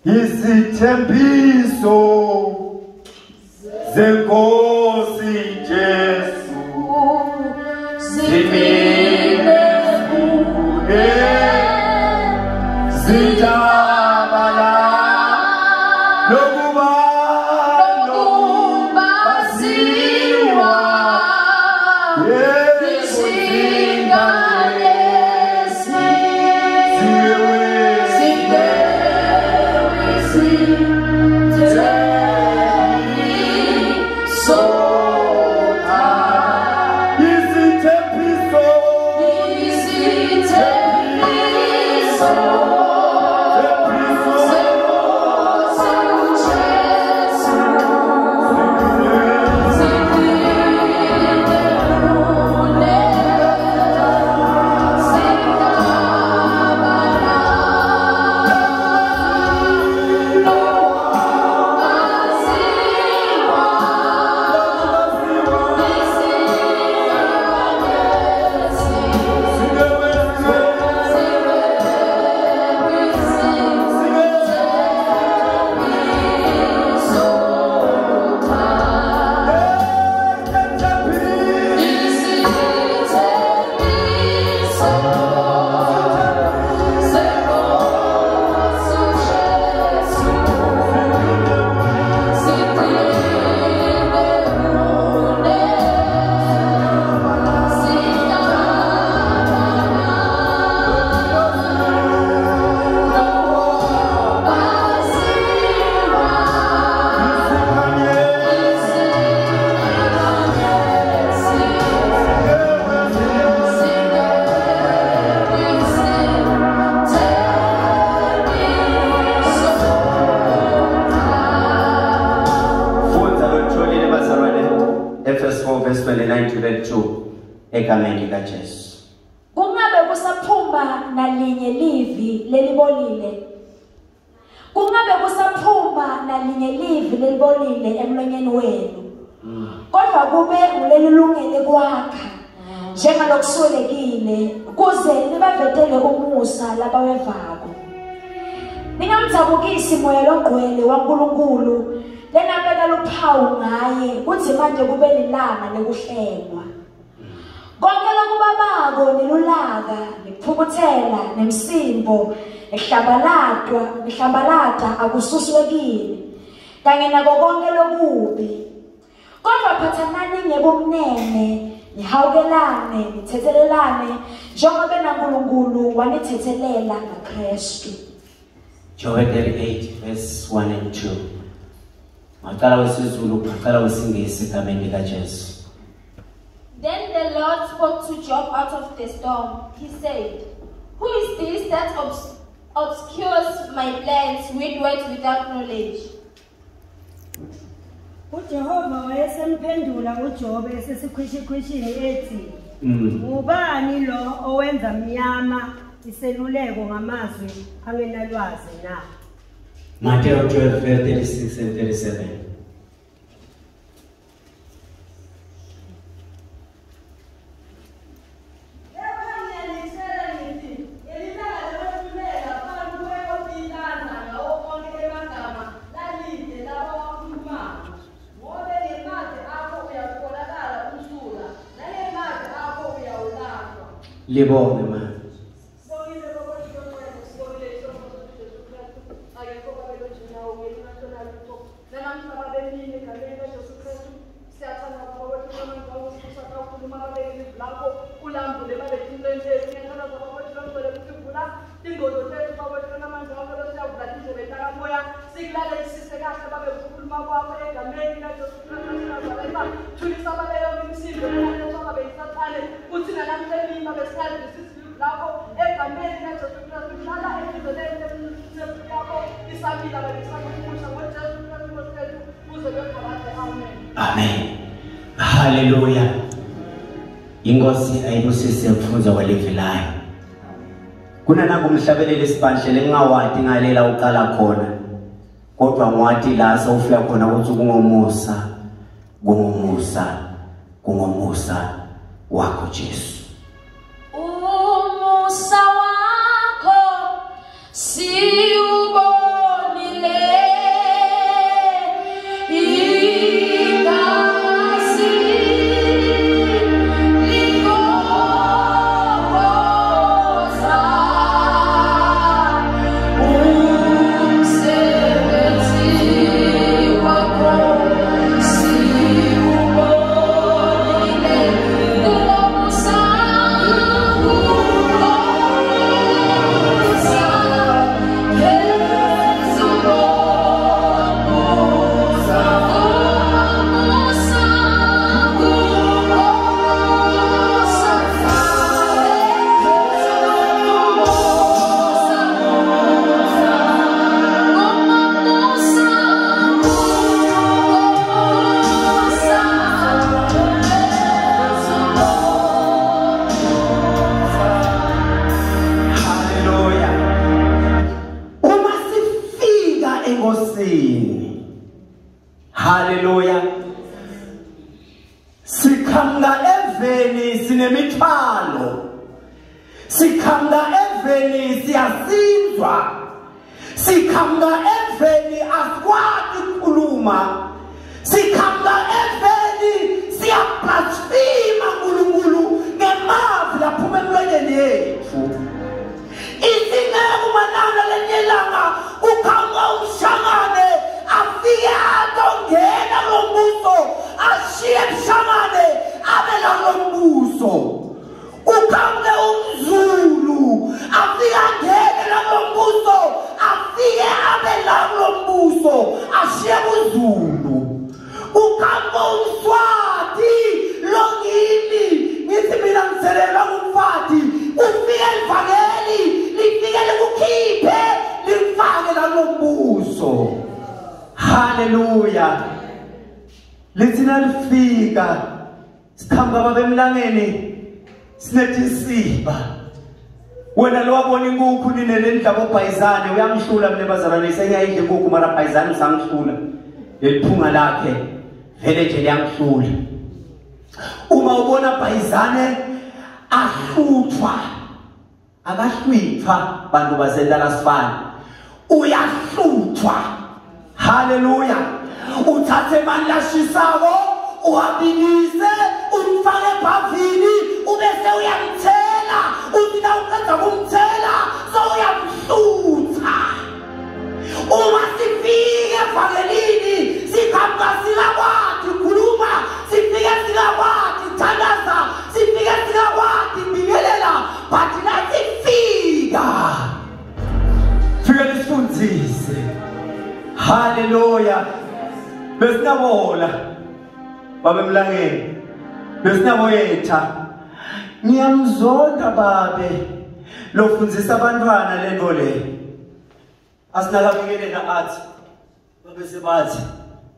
Isithembiso zenkosi Jesu zimile kude zitabala lokuba basiwa egameni kaJesu. Kungabe kusaphuma nalinye livi lelibolile. Kungabe kusaphuma nalinye livi lelibolile emlonyeni wenu. Kodwa kube ulelilungele kwakha njengalokusolekile kuze nibavetele umusa labawevako. Ningamdzabukisi moya longcwele waNkulunkulu lenabeka luphawu ngaye kuthi manje kube lilanga lekuhlengwa. Konke lokubabako nilulaka nikuphukuthela nemsimbo ehlambalata akususwekile kanye nako konke lokubi. Kodwa phathanani ngebumnene nihawukelane nithethelelane njengoba naNkulunkulu wanithethelela ngaKristu. Job 38 verse 1 and 2. Maqala wesiZulu maqala wesingisi egameni kaJesu. Then the Lord spoke to Job out of the storm. He said, "Who is this that obscures my plans with words without knowledge?" uJehova wayesemphendula uJobe esesikhwishikhwishini ethi, "Ubani lo owenza mnyama iseluleko ngamazwi angenalwazi na?" Matthew 12 verse 36 and 37. Libone man. Amen. Hallelujah. Inkosi ayibusise ukufunza kwalevelayo. Kuna nakumhlabelele isibandle engawadi ngalela uqala khona. Kodwa ngwathi la sawufika khona ukuthi kungomusa wakho Jesu. Umusa wakho siubonile Hallelujah. Sikhamba eveni sinemithwalo. Sikhamba eveni siyasinzwa. Sikhamba eveni asikwazi ukukhuluma. Sikhamba eveni siyablasphema uNkulunkulu ngemazwi laphuma emlonyeni yethu. Isingeke umanana lenyelanga ukhanga umshangane afike atongena lombuso ashiye emshangane abela lombuso. Ukhanga umZulu afike angena lombuso afike abela lombuso ashiye uZulu. Ukhanga umSwati longini ngithi mina ngiselela umfati ufike elivangeli lifike likukhiphe lifake lalombuso. Hallelujah. Lithina lifika sikhamba babemlangeni sinethi siba wena lo wabona inkukhu ninele ndaba obhayizane uyamhlula mina bazalwane sengiyayidla inkukhu mara bhayizane sangihlula leliphunga lakhe vele nje liyangihlula. Uma ubona bhayizane ahluthwa akahlwithwa bantu bazendala sifana uyahluthwa. Hallelujah. Uthathe manlashisako uwabilise umfake ebhavini ubese uyamthela uthi na uqeda kumthela so uyamhlutha. Uma sifike evangelini sikhamba sikakwazi ukukhuluma, sifike sikakwazi ukuthandaza, sifike sikakwazi ukubingelela, but nathi fika fike lisifundise. Hallelujah. Besinabola babemlangeni besinaboyetha ngiyamzonda babe lofundzisa abantwana lento le asinakabingelela athi babe sebathi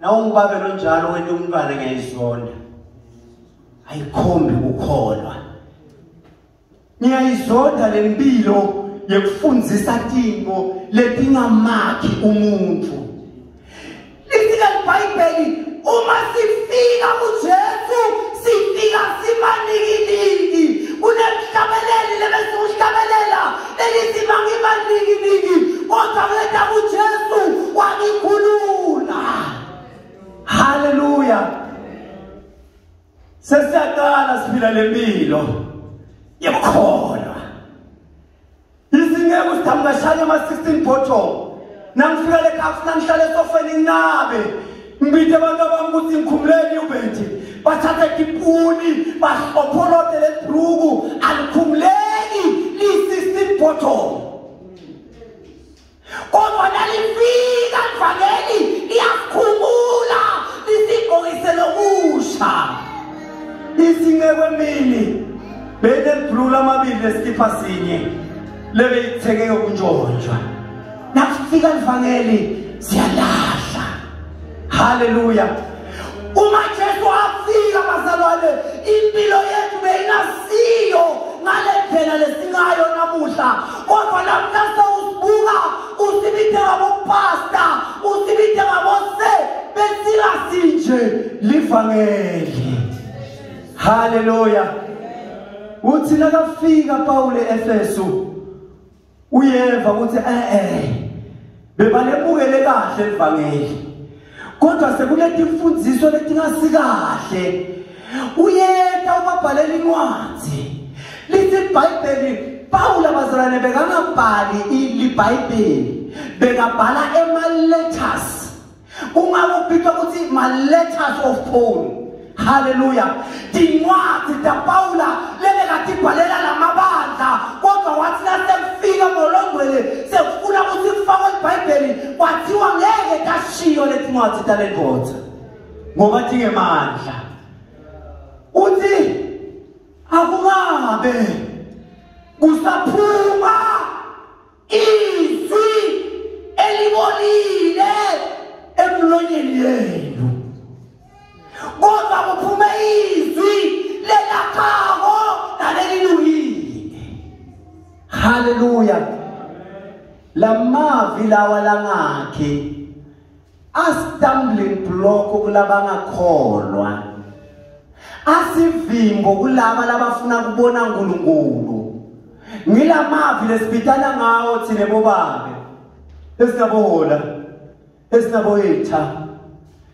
nawo ungibabe lo njalo wena umntwana ngiyayizonda ayikhombi ukukholwa. Ngiyayizonda lempilo yekufundzisa tinto letingamakhi umuntu. Lifika iBhayibheli uma sifika kuJesu sifika simanikiniki kunemhlabeleli lebesiuhlabelela lelithi mangimanikiniki kodwa ngeta kuJesu wangikhulula. Hallelujah. Sesiyaqala siphila lempilo yekukholwa. Isingeke usithamngashaya ama-16 bottle nangifika lekhafuna ngihlale esofeni nginabe ngibithe abantu abami ukuthi ngikhumuleni ubethi bathathe tipuni bahlopholode lebhruku alikhumuleki li-16 bottle. Kodwa nalifika livangeli liyakhumula lisigqokise lokusha. Isingeke emini benebhruku amabili nesikipha sinye lebe itheke ukuntshontshwa. Nafika livangeli siyalahla. Hallelujah. Uma Jesu afika bazalwane impilo yethu beyinasiyo ngale phela lesingayo namuhla. Kodwa namhla usibuka usibithe ngabopasta usibithe ngabose besikasinje livangeli. Hallelujah. Uthi nakafika Paul eEfeso uyeva ukuthi bebalebukele kahle livangeli kodwa sekulethi imfundiso letingasikahle uyeta ubabhalela incwadi lithi iBhayibheli Paul abazalwane bekangabhali iBhayibheli bekabhala ema-letters kungabe kubitwa ukuthi ma-letters of Paul. Hallelujah. Tincwadi taPaula lebekatibhalela lamabandla kodwa wathi nasekufika ngolongwele sekufuna ukuthi kufakwe iBhayibheli kwathiwa ngeke tashiyo letincwadi talendoda ngoba tingemandla. Uthi akungabe kusaphuma izwi elibolile emlonyeni yenu kodwa kuphume izwi lelakhako nalelilungile. Hallelujah. Lamavi lawa langakhe stumbling block kulaba ngakholwa, asivimbo kulaba labafuna kubona uNkulunkulu. Ngilamavi lesibitana ngawo thine bobabe, esinabohola, esinaboyetha,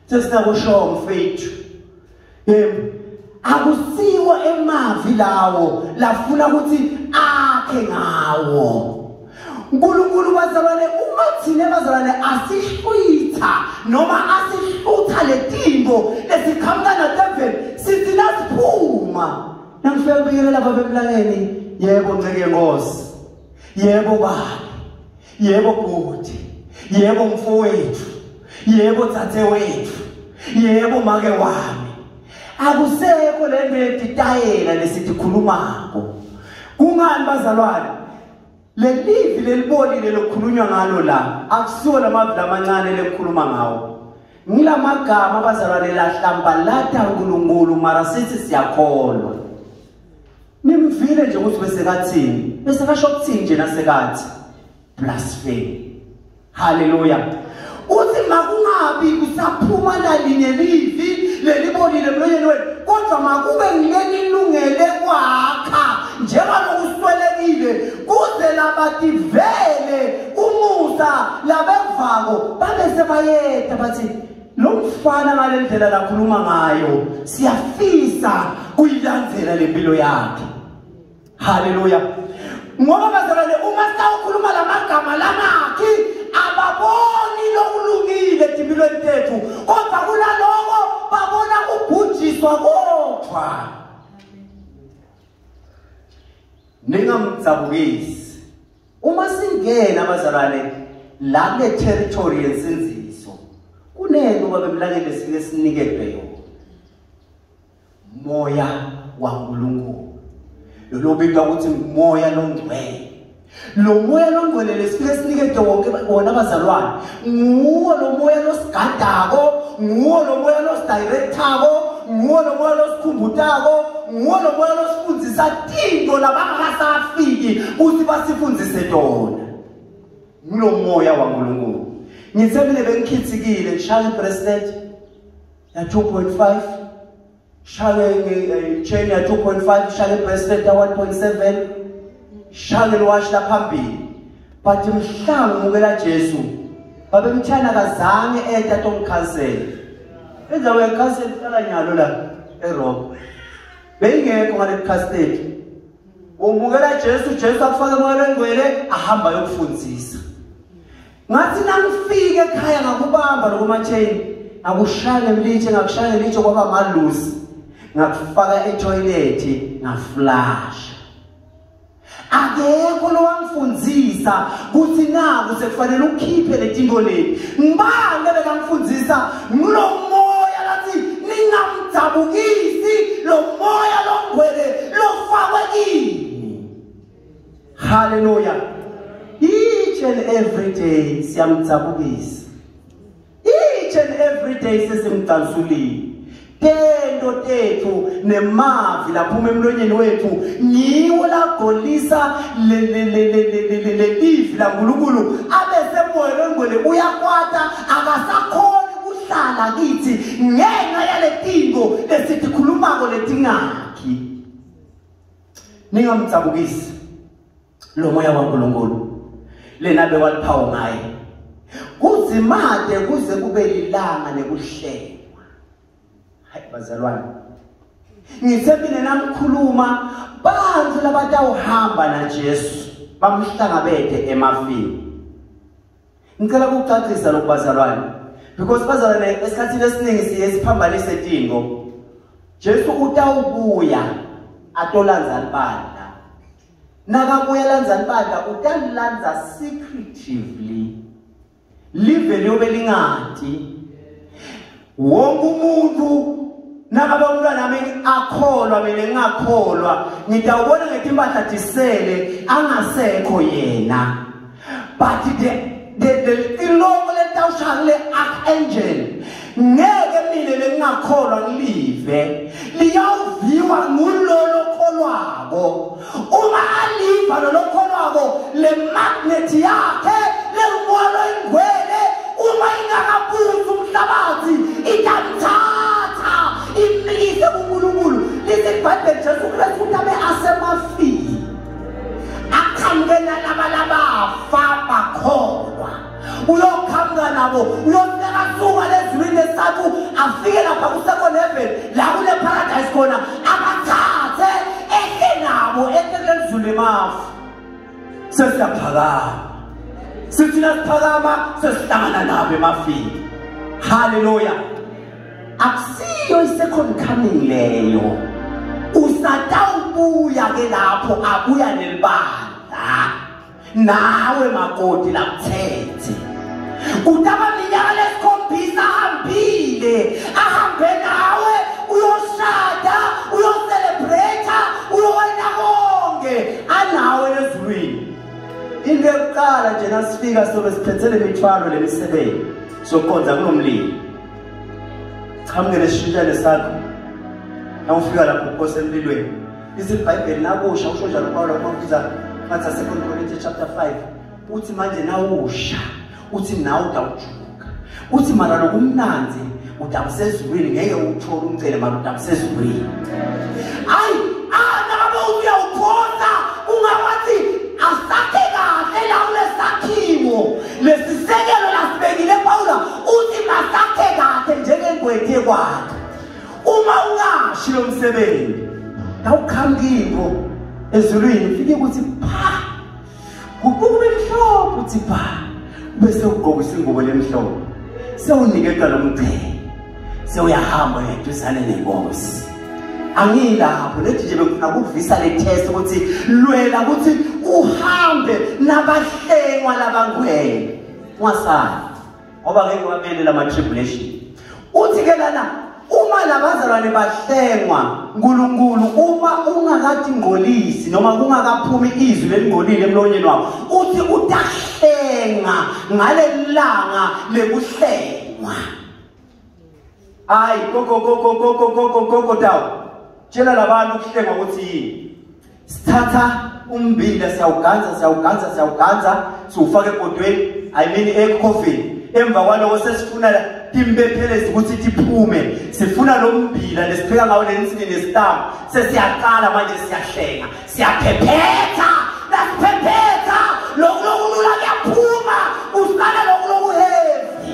sesinaboshomo mfethu. Akusiwo emavi lawo lafuna ukuthi akhe ngawo. uNkulunkulu bazalwane uma thina bazalwane asishwitha noma asihlutha letinto lesikhamkana devil sithi lasiphuma. Nangifika ubikelela baba emlangeni, yebo nceke Nkosi, yebo baba, yebo bhuti, yebo mfowethu, yebo dzadzewethu, yebo make wami. Akusekho lento yetitayela lesithi khulumako. Kungani bazalwane? Lelivi lelibolile lokukhulunywa ngalo la akusiwo lamavila amancane lekukhuluma ngawo. Ngilamagama abazalwane lahlambalatha uNkulunkulu mara sithi siyakholwa. Nimvile nje ukuthi bese kathini? Bese kasho ukuthini nje nasekathi? Blasphemy. Hallelujah. Uthi makungabi kusaphuma la linye livi lelibolile emlonyeni wenu, kodwa makube ngelilungele kwakha njengalokuswelekile kuze labativele umusa labevako babe sebayeda bathi lo mfana ngale ndlela lakhuluma ngayo siyafisa kuyilandzela lempilo yakhe. Hallelujah. Ngoba bazalwane uma sawukhuluma lamagama lamakhi ababoni lokulungile empilweni tethu, kodwa kunaloko babona ubhujiswa kodwa. Ningamdzabukisi uma singena abazalwane la kule territory yensinziso, kunento babe emlangeni sifike sinikedwe yona. Moya waNkulunkulu lo bitwa ukuthi moya longcwele. Lo moya longcwele lesifike sinikedwe wonke bona abazalwane, nguwo lo moya losigadako, nguwo lo moya losidirectako, nguwo lo moya losikhumbutako, nguwo lo moya losifundzisa tinto labangakasafiki ukuthi basifundzise tona. Ngulo moya waNkulunkulu. Ngithembile bengikhithikile ngishaya ibracelet ya 2.5, shaya chain ya 2.5, shaya ibracelet ya 1.7, shaya iwash la phambili. But mhlanga ngumukela Jesu babe mthana kazange etato ngikhansela. Enza uyakhansela hlala nyalo la eRoma. Bengekho ngale castet. Umukela Jesu, Jesu akufaka moya ngcwele ahamba yokufundzisa. Ngathi nangifike ekhaya ngakubamba lokumachain, akushaya emlithe, ngakushaya elitho kwaba malusi, ngakufaka etoilet, ngaflash. Akekho lo wangifundzisa kuthi naku sekufanele ukhiphe letinto leti. Ngibani bekangifundzisa? Ngulo moya lathi ningamdzabukisi, lo moya longcwele lofakwe kini. Hallelujah. Each and every day siyamdzabukisa. Each and every day sesimdansulile. Tento tethu nemavi laphuma emlonyeni wethu ngiwo lagolisa lelivi laNkulunkulu abese moya ngcwele uyakwata akasakhoni kuhlala kithi ngenxa yaletinto lesithi khulumako letingakhi. Ningamdzabukisi lo moya waNkulunkulu lena bewaliphawu ngaye kuzimade kuze kube lilanga nekuhlelwa. Hayi bazalwane, ngithembile namkhuluma bantu labatawuhamba na Jesu bamhlangabethe emafini. Ngicela ukucacisa lokhu bazalwane, because bazalwane esikhathini esiningi siye siphambanise tinto. Jesu utawubuya atolanza libandla, nakabuya lanza libandla utalilanza secretively live liyobe lingathi. Wonke umuntu nakabe umntwana nami akholwa mina ngingakholwa ngitawubona ngetimpahla disele angasekho yena, but the ilongo letawushaya le archangel ngeke mina lengakholwa ngilive liyawuviwa ngulolo kholwako. Uma aliva lo kholwako le magnet yakhe le moya ingcwele uma ingakaphuzi uyongena labafa bakholwa uyokhamka nabo uyofika suka lezwini lesathu afike lapha ku-second heaven la kule paradise khona abathathe ehle nabo ekelelizulu emafu sesiyaphakama sithina siphakama sesihlangana nabo emafini. Haleluya. Akusiyo i-second coming leyo, usatawubuya ke lapho abuya nelibandla nawe makoti lakuthethe kutaba minyaka lesikhombisa ahambile ahambe nawe uyoshada uyoselebrata uyowena konke anawe ezulwini. Into yokuqala nje nasifika sobe siphethele imithwalo lemisebenzi sokonza kunomlilo chamukele sishintshane sakho nawufika lapho ukose emlilweni. IBhayibheli nakusha usho njalo Paulo ukubiza Matthew 2 Corinthians chapter 5 uthi manje nawusha uthi nawe utawujuka uthi mara lokumnanzi utamsezulwini ngeke uthole umcele mara utamsezulwini. Hayi ngabe uyawuphosa ungawathi asakhe kahle la kulesakhiwo lesisekelo lasibekile Paulo uthi masakhe kahle njengengwethe kwakhe. Uma ungashi lo msebenzi awukhamkiko ezulwini ufike ukuthi pha kubuke emhlophe uthi pha bese ugqoka isingubo lemhlophe sewunikeka lo mcele sewuyahamba uyadusana nenkosi. Angilapho lethi nje bekufuna ukuvisa le test ukuthi lwela ukuthi uhambe nabahlengwa labangwele wasana ngoba ngeke wabele lama tribulation. Uthi ke lana uma labazalwane bahlengwa uNkulunkulu uma ungakati ngolisi noma kungakaphumi izwi lelingolile emlonyeni wakho uthi utahlenga ngalelanga lekuhlengwa. Hayi go dawo tshela labantu ukuhlengwa ukuthi yini. Sithatha umbila siyawuganza siwufake ebhodweni ekhofini. Emva kwaloko sesifuna timbephelezi ukuthi tiphume sifuna lo mbila lesipheka ngawo lensini nestamp sesiyaqala manje siyahlenga siyaphephetha lasiphephetha lokulula kuyaphuma usala lokuloku heavy.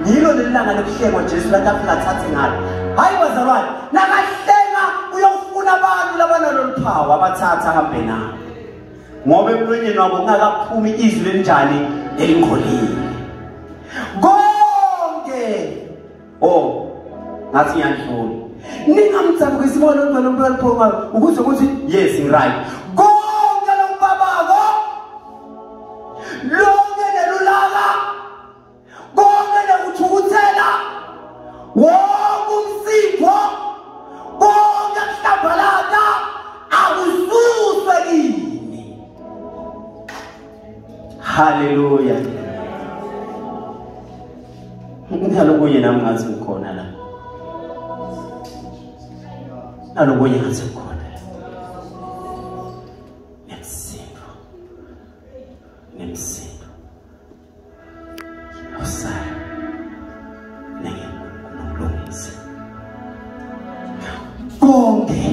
Yilo lelanga lokuhlengwa Jesu latafika thathe ngalo. Hayi bazalwane nakahlenga uyofuna abantu labanalo luphawu abathatha ahambe nabo ngoba emlonyeni wabo kungakaphumi izwi lenjani elingolile konke. Ngathi ngiyadlula ningamtsabuka isibona lo mpho ukuze ukuthi yes right konke lo babako lonke nelulaka konke nekuthukuthela wonke umsipho konke kuhlabalata akususwe kini. Haleluya. Ngalokunye nami ngathi ngikhona la. Ngalokunye ngathi ngikhona la. Nemsindo. Awusaya. Nokulungisa. Konke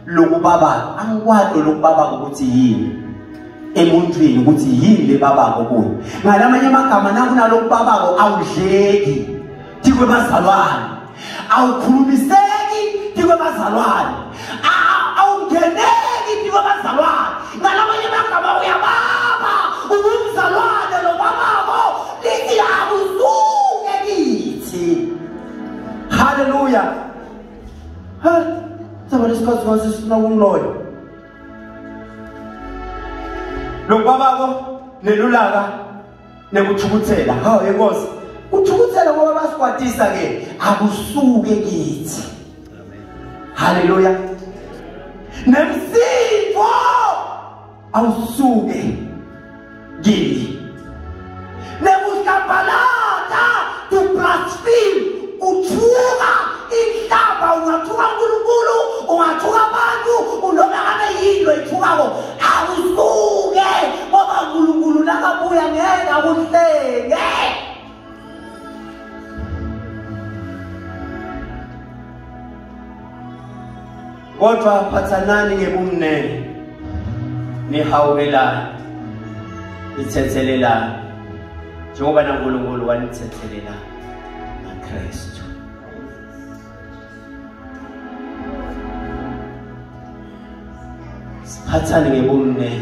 lokubaba angikwazi lokubaba ukuthi yini. Emuntwini ukuthi yini le babako kuyo ngalamanye amagama nakunalo babako awudleki tikwe bazalwane awukhulumiseki tikwe bazalwane awungeneki tikwe bazalwane ngalamanye amagama uyababa ubumzalwane lo babako lithi akusuke kithi. Haleluya. Sabe lesikhathi wasifuna ukumloya lo babako nelulaka nekuthukuthela. Hawu enkosi uthukuthela ngoba basikwatisa ke akusuke kithi. Haleluya. Nemsipho awusuke kini nekushabalata to blaspheme uthuka inhlaba ungathuka uNkulunkulu ungathuka abantu unoma ngabe yini oyithukako akusuke ngoba uNkulunkulu nakabuya ngeke akuhlenge. Kodwa phathanani ngebumnene nihawukelane ithethelelane njengoba naNkulunkulu wanithethelelana ngaKristu. Siphathane ngebumne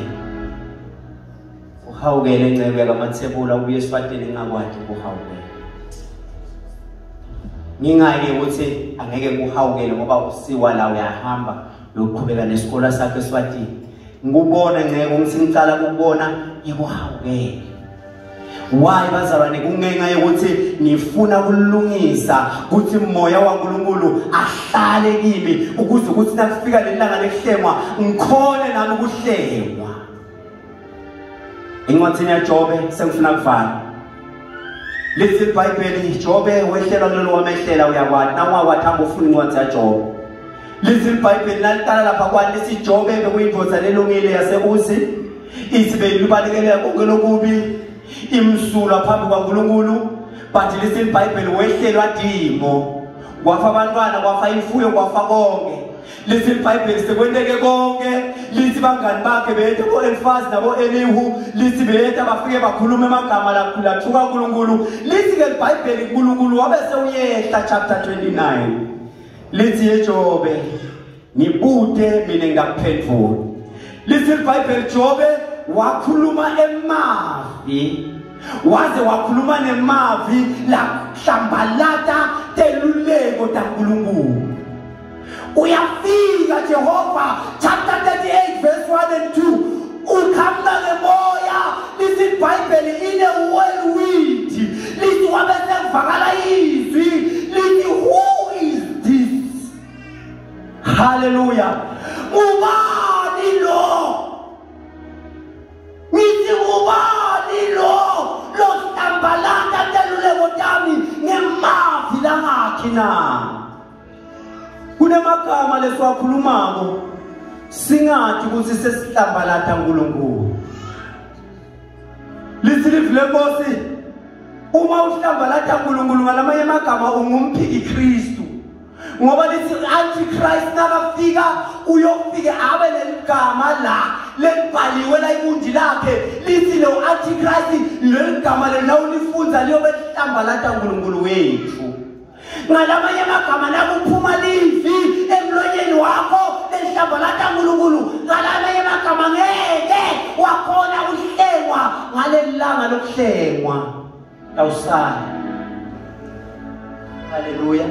uhawukele incebe kaMathebula ubuye esifateni ngakwakhe kuhawukele. Ngingake ukuthi angeke kuhawukele ngoba usiwa la uyahamba uyoqhubeka nesikole sakhe esifatini. Ngubona ngeke ngicala ukubona ikuhawukele. Why bazalwane kungenxa yokuthi ngifuna ukulungisa ukuthi umoya waNkulunkulu ahlale kimi ukuze ukuthi nakufika lelanga lekuhlengwa ngikhole nami ukuhlengwa. Incwadi yaJobe sengifuna kuvala. Lithi iBhayibheli Jobe wehlelwa kulelo wamehlela uyakwathi nawakwathi hamba ufuna incwadi yaJobe. Lithi iBhayibheli naliqala lapha kwani lithi Jobe bekuyindvodza lelungile yaseUzi isibe libalekela konke lokubi imsulwa phambi kwaNkulunkulu but lithi iBhayibheli wehlelwa dimo kwafa abantwana kwafa imfuyo kwafa konke. Lithi iBhayibheli sekwenteke konke lithi bangani bakhe bethe boElifaz nabo Elihu lithi bethe bafike bakhuluma emagama lathuka uNkulunkulu. Lithi ke iBhayibheli uNkulunkulu wabe sewuyehla chapter 29 lithi yeJobe ngibude mina ngakuphendula. Lithi iBhayibheli Jobe wakhuluma emavi waze wakhuluma nemavi la hlambalata teluleko taNkulunkulu. Uyafika Jehova chapter 38 verse 1 and 2 ukhamba ngemoya. Lithi iBhayibheli ine whirlwind lithi wabe sekuvakala izwi lithi who is this? Hallelujah. Ubani lo? Ngithi ubani lo hlambalata teluleko tami ngemavi langakhi na? Kunemagama lesiwakhulumako singathi ukuthi sesihlambalata uNkulunkulu. Lithi livule Nkosi uma uhlambalata uNkulunkulu ngalamanye amagama ungumphiki Kristu ngoba lithi antichrist nakafika uyofika abe leligama la lebhaliwe la ibundi lakhe lithi lo antichrist leligama lena ulifunza liyobe hlambalata uNkulunkulu wethu. Ngalamanye amagama nakuphuma livi emlonyeni wakho lehlambalata uNkulunkulu ngalamanye amagama ngeke wakhona ukuhlengwa ngalelanga lokuhlengwa awusana. Haleluya.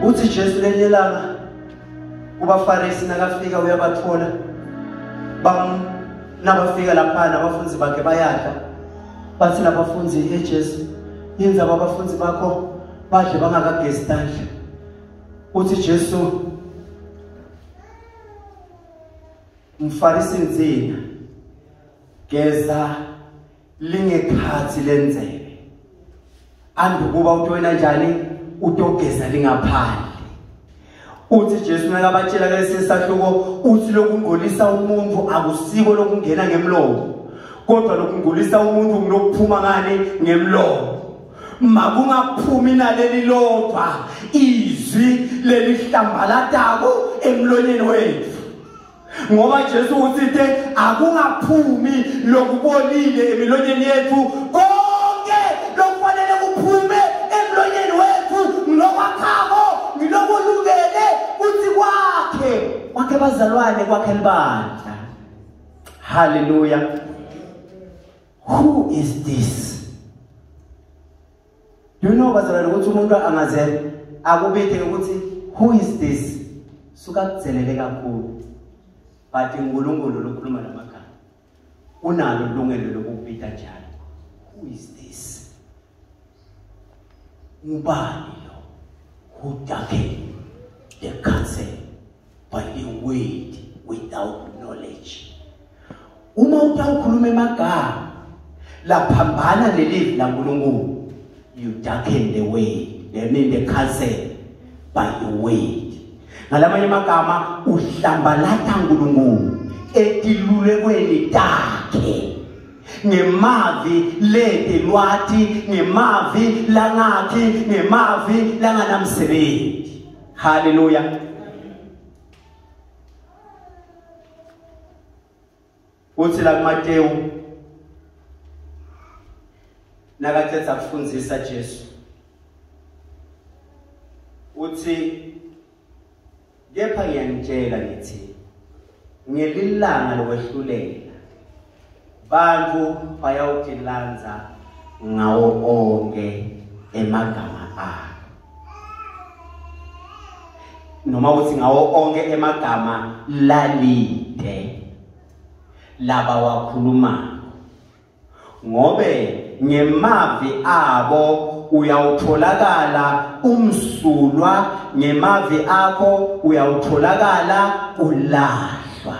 Uthi Jesu lelanga kubaFarisi nakafika uyabathola nabafika lapha nabafunzi bakhe bayadla bathi labafunzi eJesu yenza abafunzi bakho badle bangakagezi izandla. Uthi Jesu umFarisi nzina geza lingekhathi lenzele andukuba utwena njani utogeza lingaphandle. Uthi Jesu nakabatshela lesisahluko uthi lokungolisa umuntu akusiko lokungena ngemlomo kodwa lokungolisa umuntu nglokuphuma ngane ngemlomo. Makungaphumi naleli lodwa izwi lelihlambalatako emlonyeni wethu ngoba Jesu uthi akungaphumi lokubolile emilonyeni yethu konke lokufanele kuphume emlonyeni wethu ngilokwakhako ngilokulungele uthi kwakhe bazalwane kwakhe libandla. Hallelujah. Who is this? Do you know bazalwane ukuthi umuntu angazela akubethe ukuthi who is this? Suka kutselele kakhulu. But uNkulunkulu lokhuluma namagama unalo ilungelo lokubita njalo. Who is this? Ubani lo who darkened the counsel by the word without knowledge? Uma utawukhuluma emagama laphambana lelivi laNkulunkulu, you darken the way, they mean the counsel by the word. Ngalamanye amagama uhlambalata uNkulunkulu etilulekweni takhe ngemavi lede lwathi ngemavi langakhi ngemavi langanamsebenzi. Hallelujah. uthi la kuMateyu nakathetha kufundzisa Jesu uthi kepha ngiyanitshela ngithi ngelilanga lokwehlulela bantu bayawutilanza ngawo onke emagama abo noma uthi ngawo onke emagama lalide laba wakhuluma ngobe ngemavi abo uyawutholakala umsulwa ngemavi akho uyawutholakala ulahlwa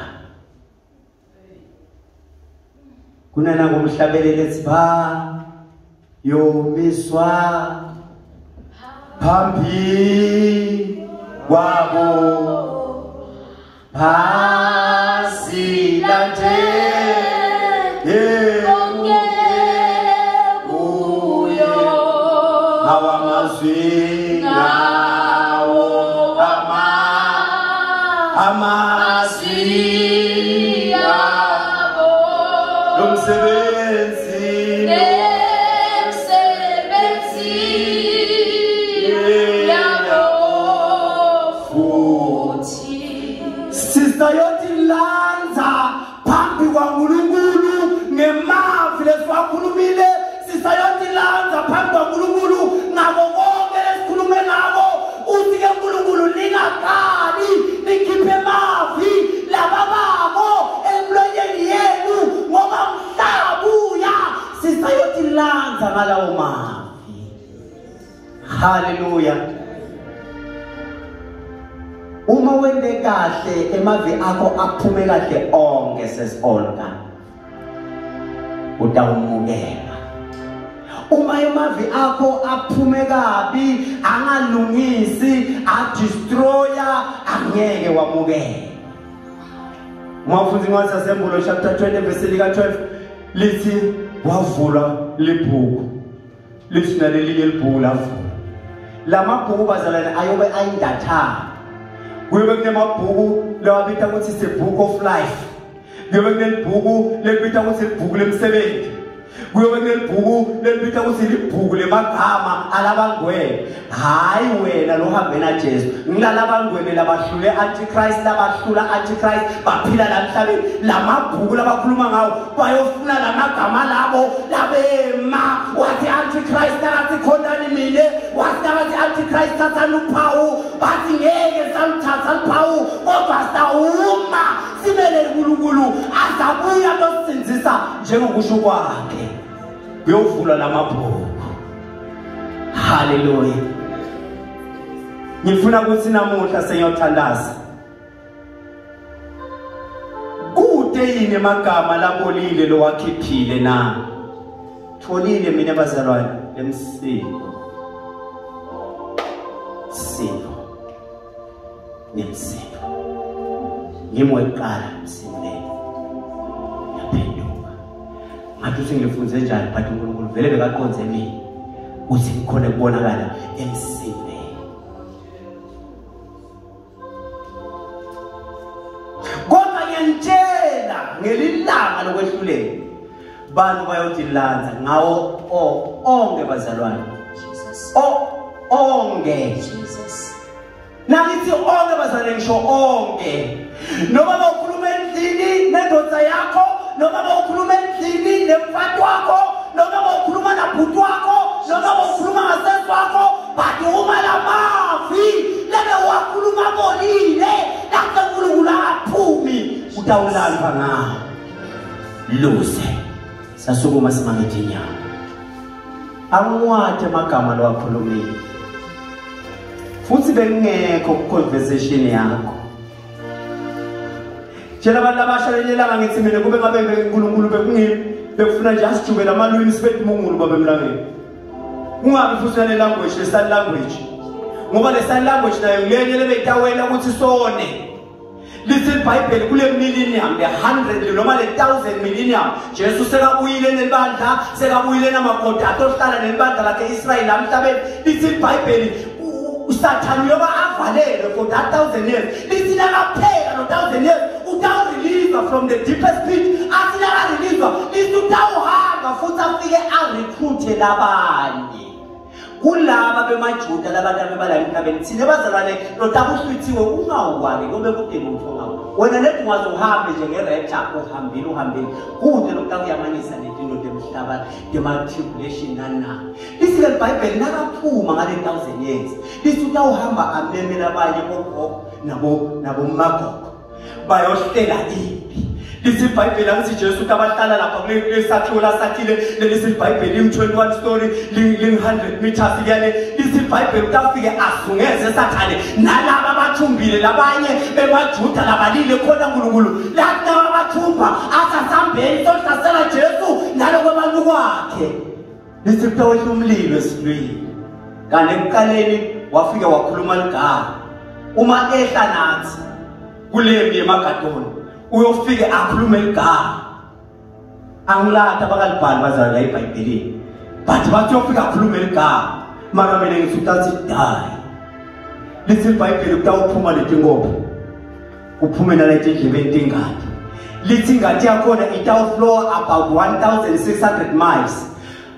kunana ngomhlabelele siba yomiswa phambi kwabo phasilande Hallelujah. Uma wende kahle emavi akho aphume kahle onke sesonka utawumukela. Uma emavi akho aphume kabi angalungisi adestroya angeke wamukela. Mwafunzi ngwasesembulo chapter 20 verse 12 lithi wavula libhuku lithi nalelinye libhuku lavula lamabhuku bazalwane ayobe ayindathana kuyobe kunemabhuku lawabita ukuthi it's a book of life kuyobe kunelibhuku lebita ukuthi libhuku lemsebenzi kuyobe kunelibhuku lebita ukuthi libhuku lemagama alabangwele hayi wena lohambe na Jesu ngilalabangwele labahlule antichrist labahlula antichrist baphila la emhlabeni lamabhuku labakhuluma ngawo bayofuna lamagama labo labema wathi antichrist akathi khonani mine wathi akathi antichrist thatha uphawu bathi ngeke samthatha uphawu kodwa sawuma simele uNkulunkulu azabuya losinzisa njengokusho kwakhe uyovula lamabhuku. Hallelujah. Ngifuna ukuthi namuhla sengiyothandaza kude yini emagama labolile lowakhiphile na tholile mina bazalwane lemsilo nemsilo ngimweqala emsimeni yaphenduka ngathi usingifunze njani but uNkulunkulu vele bekaqonze mina uthi ngikhona kubonakala emsimeni. Kodwa ngiyantshela ngelilanga lokwehlulela bantu bayotilanza ngawo onke bazalwane onke nakithi onke bazalwane ngisho onke noma bawukhuluma endlini nendoda yakho noma bawukhuluma endlini nemfati wakho noma bawukhuluma nabhuti wakho noma bawukhuluma ngasesi wakho but uma lamavi lebe wakhuluma bonile lapho uNkulunkulu akaphumi utawulamba ngawo lose sasukuma simangethi inyama angwathe amagama lowakhulumile futhi bengekho conversation yakho tshela abantu abashayelelanga ngithi mina kube ngabe uNkulunkulu bekungimi bekufuna nje asijubela amalwini sifethe uNkulunkulu babe emlangeni ungabe futhi le language le sign language ngoba le sign language nayo ngenye lebeyitawela ukuthi sone lithi iBhayibheli kule millennium le 100 noma le 1000 millennium Jesu sekabuyile nebandla sekabuyile namakhodi atohlala nebandla lakhe Israel namhlabeni lithi iBhayibheli usathana yoba avalele for that 1000 years lithi nakapheka no 1000 years utawurelease from the deepest pit asinaka-release-wa lisutawuhamba futhi afike arecruite labanye kulaba bemajuda labantu abebala emhlabeni thina bazalwane lotakuhlwithiwe ungawuwali kobe kude lutho ngawo wena lethi ungaze uhambe njengerepta uhambile kude lokuyamanisa nezinto zemhlaba dema-tribulation nana lisike libhayibheli nakaphuma ngale 1000 years lisutawuhamba amemela abanye ogogo nabomagogo bayohlela impi lisi iBhayibheli angithi Jesu ukuthi abahlala lapha kulesakhiwo lasakhile lelisi iBhayibheli im21 story ling 100 meters yale lisi iBhayibheli utafike asungeze sathane nalabo abathumbile labanye bemajuda labalile khona uNkulunkulu lathi abathumba asasambeni sohlasela Jesu naloko abantu kwakhe lisi kutawehla umlilo esilweni kanti ekuqaleni wafika wakhuluma ligama uma ehla nathi kulembi emagadoni uyofike akhulume igama angilatha bakalibhali bazalwa eBhayibhelini but bathi uyofika akhulume igama mara mina ngisuthi die lithi iBhayibheli kutawuphuma letingopho kuphume naleti endlebeni tingadi lithi ingadi yakhona itawuflow about 1600 miles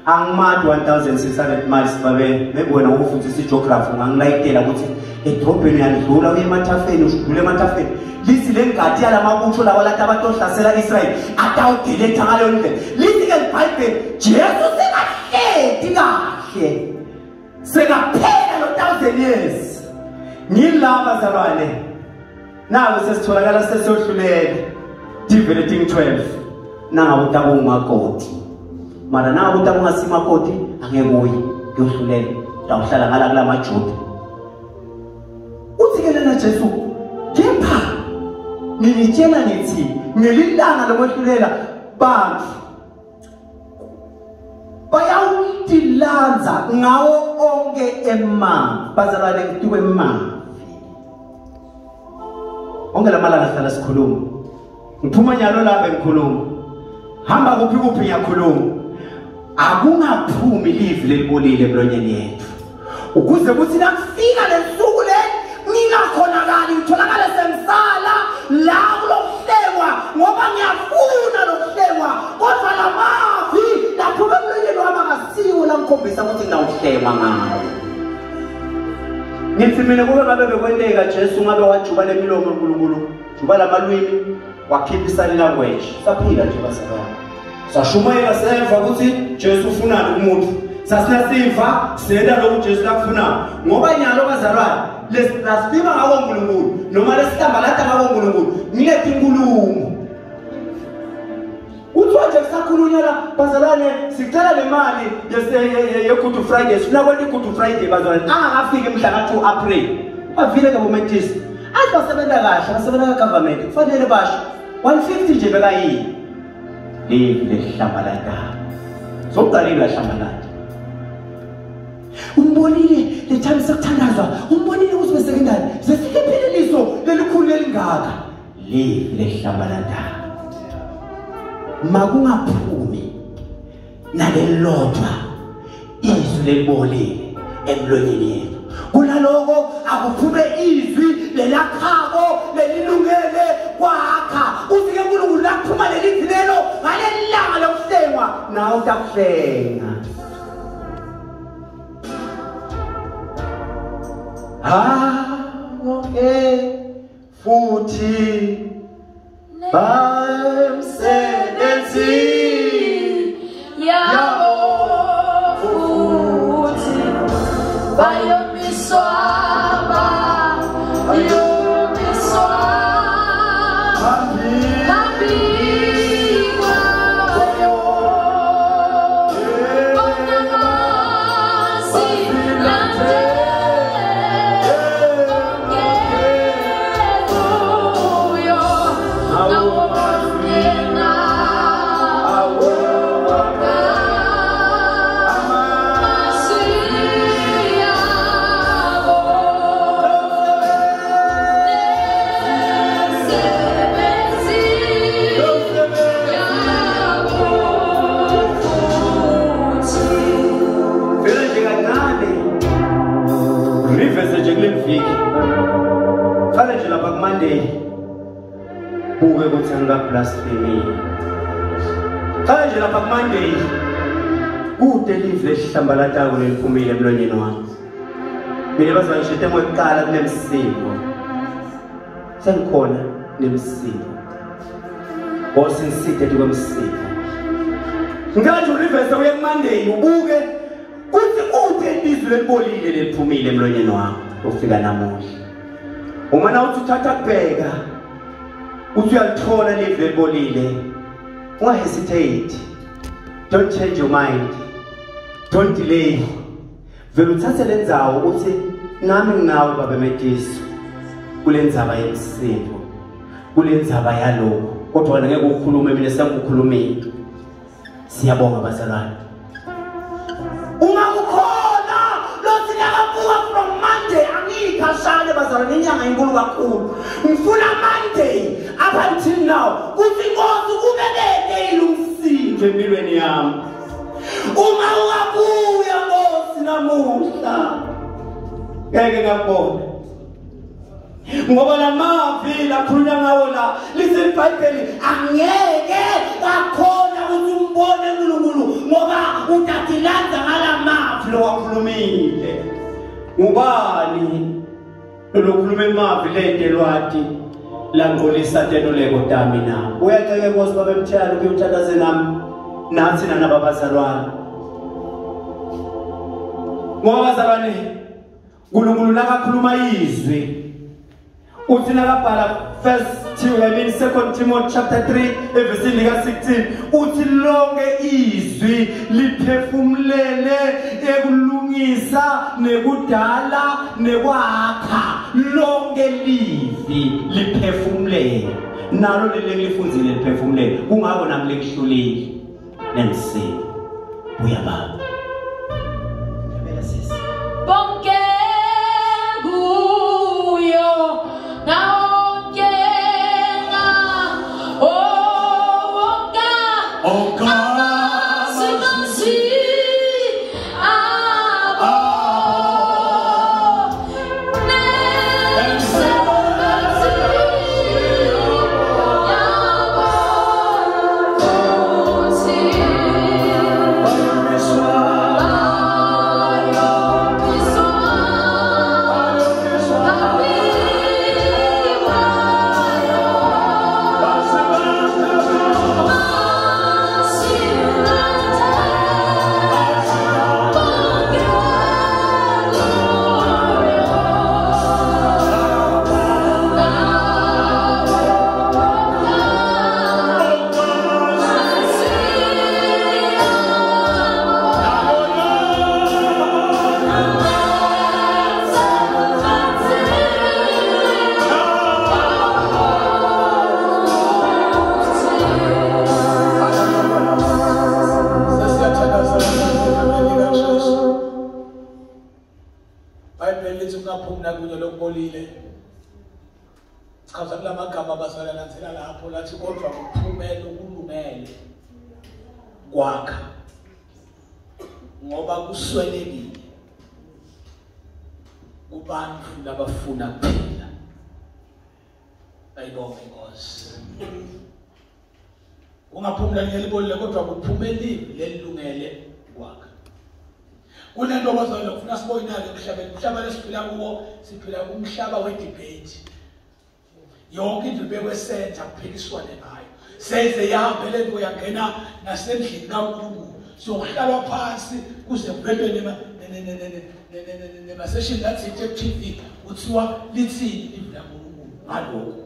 angimati 1600 miles babe bebona ukufundisa igeography ngangilayitela ukuthi edrobheni yandlula uye emathafeni usidlule emathafeni lithi lengadi yalamabutho lawa lathi abatohlasela Israel atawudeletha ngaleyo ndlela lithi ke iBhayibheli Jesu sekahleti kahle sekaphela lo 1000 years ngilaba bazalwane nawe sesitholakala sesohlulele Divelating 12 nanga utabungakhoti mara nawe utabungasimakoti angekuyi kuyohlulela utawuhlala ngala kula majuda uthi ke lena Jesu kepha ngilitshela ngithi ngelilanga lokwehlulela bantu bayawutilanza ngawo onke emanga bazalwane ngithiwe emanga onke lamalanga sihlala sikhuluma ngiphuma nyalo lapha ngikhuluma hamba kuphi ngiyakhuluma akungaphumi livi lelibolile emlonyeni yethu ukuze kuthi nakufika lesuku le ningakhonakali ngitholakala semsala la kulokuhlengwa ngoba ngiyafuna lokuhlengwa kodwa lamavi laphuka emlonyeni wami akasiwo langikhombisa ukuthi ngawuhlengwa ngawo ngithimile kube ngabe bekwenteka Jesu ngabe wajuba lemilomo uNkulunkulu juba lamalwimi wakhipha isign language saphila nje bazalwane sashumayela semva ukuthi Jesu ufunani kumuntu sasinasiva senda lokhu Jesu lakufuna ngoba nyalo bazalwane lesipima ngako uNkulunkulu noma lesihlamba lathi ngako uNkulunkulu nilethi inkulumo uthi nje kusakhulunywa la bazalwane sicela le mali ye-Good Friday sifuna kwenda i-Good Friday bazalwane angakafiki mhla ka2 April bavile ke bometisi azibasebenza kahle basebenza ka-government kufanele basho 150 nje bekayini lehlamba lantaba sokuqalile lahlamba lantaba umbonile lethami sekuthandazwa umbonile ukuthi besekendani sesilephileliso lelikhulu elingaka lehlamba lantaba makungaphumi nalelodwa izwi lelibolile emlonyeni yethu kunaloko akuphume izwi lelakhako lelilungele kwakha ufike uNkulunkulu lakuphuma lelizwi lelo ngalelanga lokuhlengwa nawe utakuhlenga okay futhi bamsebenzi yabo futhi bayomiswaba ukuthi angablaspheme. Kanje lapha kuMonday kude live lehlambalatako leliphumile emlonyeni wami. Mina bazangishite ngokuqala kunemsindo. Sengikhona nemsindo. Osingiside kwemsindo. Ngathi uRivers uye kuMonday ubuke kuthi kude ilizwi lelibolile leliphumile emlonyeni wami ufika namuhla. Uma na uthi uthatha kubheka uthi uyalithola live lelibolile. Ungahesitate. Don't change your mind. Don't delay. Vele uthathe lenzawo uthi nami nginawe baba Metiso. Kulendzaba yemsindo. Kulendzaba yaloko. Kodwa ngeke ukukhulume mina sengikhulumile. Siyabonga bazalwane. Uma kukhona lothi ngakabuka from Monday angikhashane bazalwane inyanga inkulu kakhulu. Ngifuna Monday up until now kuthi Nkosi kubekeke ilumsindo empilweni yami. Uma ungabuya Nkosi namuhla ngeke ngabona. Ngoba lamavi lakhulunywa ngawo la listen iBhayibheli angeke bakhona ukuthi umbone uNkulunkulu ngoba utatilanza ngalamavi lo wakhulumile. Ngubani lokhuluma emavi lentelwati langqolisa tenoleko tami na. Uyaceke Nkosi baba emthiyalo ukuyothathaze nami nathi nana bazalwane. Ngoba bazalwane uNkulunkulu nakakhuluma izwi uthi nakabhala 2 Timothy chapter 3 verse 16 uthi lonke izwi liphefumlele ekulungisa nekudala nekwakha lonke livi liphefumlele nalo lelifundzile liphefumlele kungako nami lekuhlulile nemsini buya baba bonke kuyo kwakha ngoba kuswelekile kubantu labafuna kuphila. Ayibonge Nkosi. Ungaphumula ngelibolile kodwa kuphumelile lelilungele kwakha. Kunento bazalwane ufuna sibonakale emhlabeni. Umhlaba lesiphila kuwo siphila kumhlaba wedebate. Yonke into ibekwe center kuphikiswane ngayo. Seze yahambe lento yangena nasendlini kaNkulunkulu. Sokuhlalwa phansi kuze kubetwe nema session lathi TV uthiwa lithini livula uNkulunkulu ngalokho.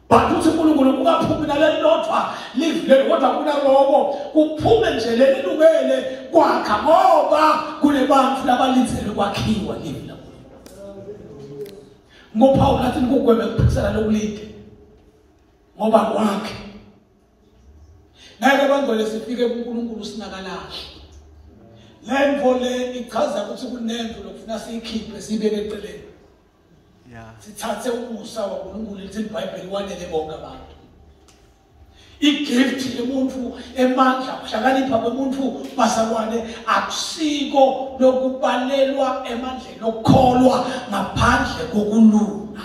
Bathuthi uNkulunkulu kungaphumi nalelodwa livule kodwa kunaloko kuphume nje lelilungele kwakha ngoba kunebantu labalithele kwakhiwa livula. NgoPaul athi nikugweme kuphikisana lokulide ngoba kwakhe ngeke bangole sifike kuNkulunkulu sinakalahle. Lemvo le ichaza ukuthi kunemvu lokufuna siyikhiphe sibeke eceleni. Sithathe umusa waNkulunkulu lithi iBhayibheli wanele bonke abantu. Igift yomuntu emandla kuhlakanipha kwemuntu bazalwane akusiko lokubalelwa emandleni okukholwa ngaphandle kokulunga.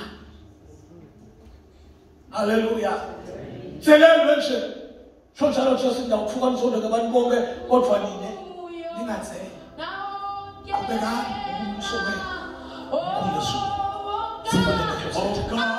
Haleluya. Selelwe nje. Shonjalo nje sindawuthuka mzondo ngabantu bonke kodwa nini ningatheni. Ubeka umsobe. Umsobe. Somebody make yourself.